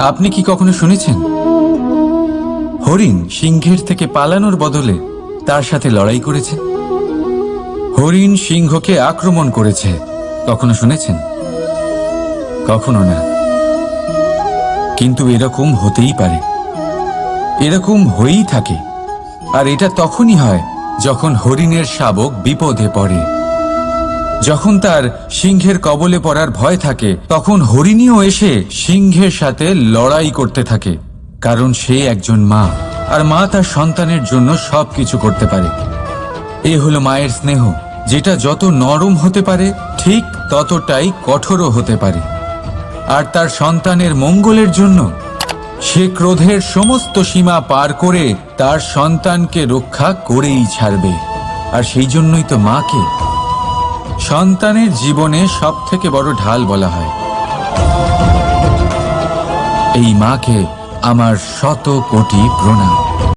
আপনি কি কখনো শুনেছেন হরিণ সিংহের থেকে পালানোর বদলে তার সাথে লড়াই করেছে? হরিণ সিংহকে আক্রমণ করেছে, কখনো শুনেছেন? কখনো না। কিন্তু এরকম হতেই পারে, এরকম হয়েই থাকে। আর এটা তখনই হয় যখন হরিণের শাবক বিপদে পড়ে। যখন তার সিংহের কবলে পড়ার ভয় থাকে, তখন হরিণীও এসে সিংহের সাথে লড়াই করতে থাকে। কারণ সে একজন মা, আর মা তার সন্তানের জন্য সবকিছু করতে পারে। এ হলো মায়ের স্নেহ, যেটা যত নরম হতে পারে ঠিক ততটাই কঠোরও হতে পারে। আর তার সন্তানের মঙ্গলের জন্য সে ক্রোধের সমস্ত সীমা পার করে তার সন্তানকে রক্ষা করেই ছাড়বে। আর সেই জন্যই তো মাকে সন্তানের জীবনে সবথেকে বড় ঢাল বলা হয়। এই মাকে আমার শত কোটি প্রণাম।